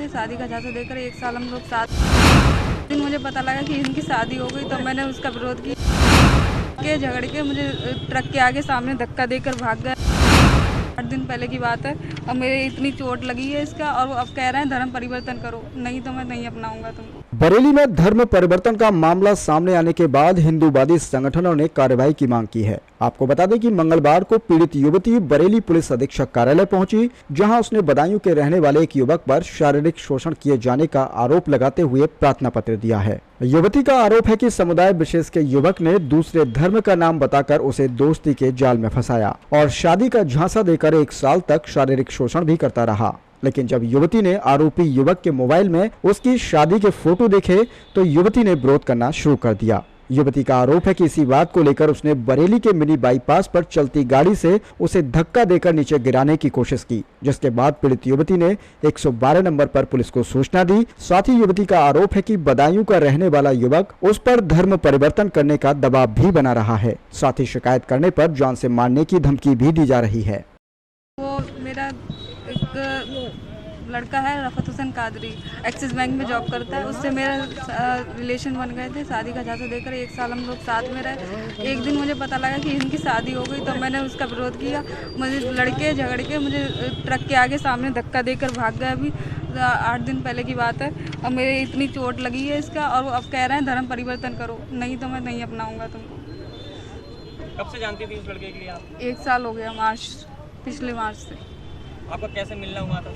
थे, शादी का झांसा देकर 1 साल हम लोग साथ। दिन मुझे पता लगा कि इनकी शादी हो गई, तो मैंने उसका विरोध किया के झगड़ के मुझे ट्रक के आगे सामने धक्का देकर भाग गए। 8 दिन पहले की बात है और मेरे इतनी चोट लगी है इसका, और वो अब कह रहे हैं धर्म परिवर्तन करो, नहीं तो मैं नहीं अपनाऊंगा तुमको। बरेली में धर्म परिवर्तन का मामला सामने आने के बाद हिंदूवादी संगठनों ने कार्रवाई की मांग की है। आपको बता दें कि मंगलवार को पीड़ित युवती बरेली पुलिस अधीक्षक कार्यालय पहुंची, जहां उसने बदायूं के रहने वाले एक युवक पर शारीरिक शोषण किए जाने का आरोप लगाते हुए प्रार्थना पत्र दिया है। युवती का आरोप है कि समुदाय विशेष के युवक ने दूसरे धर्म का नाम बताकर उसे दोस्ती के जाल में फंसाया और शादी का झांसा देकर 1 साल तक शारीरिक शोषण भी करता रहा। लेकिन जब युवती ने आरोपी युवक के मोबाइल में उसकी शादी के फोटो देखे तो युवती ने विरोध करना शुरू कर दिया। युवती का आरोप है कि इसी बात को लेकर उसने बरेली के मिनी बाईपास पर चलती गाड़ी से उसे धक्का देकर नीचे गिराने की कोशिश की, जिसके बाद पीड़ित युवती ने 112 नंबर पर पुलिस को सूचना दी। साथ ही युवती का आरोप है कि बदायूं का रहने वाला युवक उस पर धर्म परिवर्तन करने का दबाव भी बना रहा है। साथ ही शिकायत करने पर जान से मारने की धमकी भी दी जा रही है। वो मेरा एक लड़का है रफत हुसैन कादरी, एक्सिस बैंक में जॉब करता है, उससे मेरा रिलेशन बन गए थे। शादी का झांसा देकर 1 साल हम लोग साथ में रहे। एक दिन मुझे पता लगा कि इनकी शादी हो गई, तो मैंने उसका विरोध किया। मुझे लड़के झगड़ के मुझे ट्रक के आगे सामने धक्का देकर भाग गए। अभी 8 दिन पहले की बात है और मेरे इतनी चोट लगी है इसका, और वो अब कह रहे हैं धर्म परिवर्तन करो, नहीं तो मैं नहीं अपनाऊंगा तुमको। कब से जानती थी उस लड़के के लिए आप? 1 साल हो गया, पिछले मार्च से। आपका कैसे मिलना हुआ था?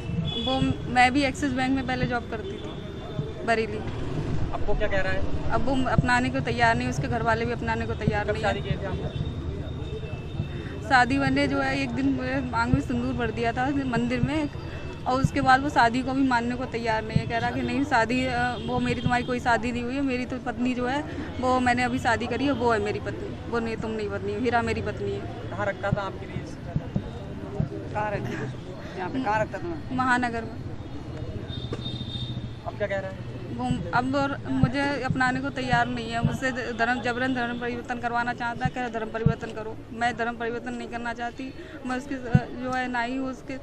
वो मैं भी एक्सिस बैंक में पहले जॉब करती थी बरेली। आपको क्या कह रहा है? अब वो अपनाने को तैयार नहीं, उसके घर वाले भी अपनाने को तैयार नहीं शादी है। किए थे आप? शादी मैंने जो है एक दिन मेरे मांग में सिंदूर भर दिया था मंदिर में, और उसके बाद वो शादी को भी मानने को तैयार नहीं है। कह रहा कि नहीं शादी, वो मेरी तुम्हारी कोई शादी नहीं हुई है, मेरी तो पत्नी जो है वो मैंने अभी शादी करी है, वो है मेरी पत्नी, वो नहीं, तुम नहीं पत्नी हो, हीरा मेरी पत्नी है। कहाँ रखता था आपके लिए? कहाँ रखती थी? यहाँ पे कहाँ रखता था? महानगर में। अब क्या कह रहा है? वो अब मुझे अपनाने को तैयार नहीं है, मुझसे जबरन धर्म परिवर्तन करवाना चाहता है। कह धर्म परिवर्तन करो, मैं धर्म परिवर्तन नहीं करना चाहती। मैं उसके जो है ना ही उसके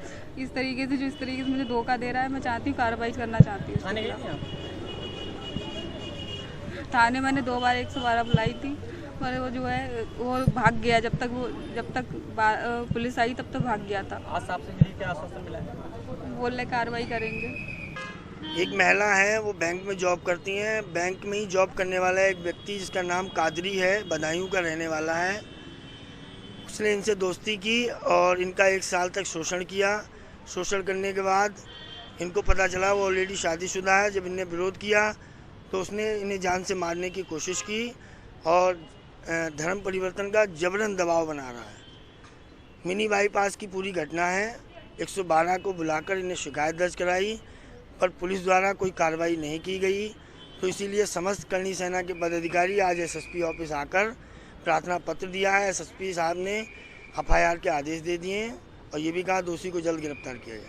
इस तरीके से मुझे धोखा दे रहा है, मैं चाहती हूँ कार्रवाई करना चाहती हूँ। थाने गई थी आप? थाने मैंने 2 बार 112 बुलाई थी, पर वो जो है वो भाग गया। जब तक पुलिस आई तब तक भाग गया था। आज साहब से मिली, क्या आश्वासन मिला है? बोल रहे कार्रवाई करेंगे। एक महिला है, वो बैंक में जॉब करती हैं। बैंक में ही जॉब करने वाला एक व्यक्ति जिसका नाम कादरी है, बदायूं का रहने वाला है, उसने इनसे दोस्ती की और इनका 1 साल तक शोषण किया। शोषण करने के बाद इनको पता चला वो ऑलरेडी शादीशुदा है। जब इनने विरोध किया तो उसने इन्हें जान से मारने की कोशिश की और धर्म परिवर्तन का जबरन दबाव बना रहा है। मिनी बाईपास की पूरी घटना है। 112 को बुलाकर इन्हें शिकायत दर्ज कराई, पर पुलिस द्वारा कोई कार्रवाई नहीं की गई। तो इसीलिए समस्त करणी सेना के पदाधिकारी आज एसएसपी ऑफिस आकर प्रार्थना पत्र दिया है। एसएसपी साहब ने एफआईआर के आदेश दे दिए हैं और ये भी कहा दोषी को जल्द गिरफ्तार किया जाए।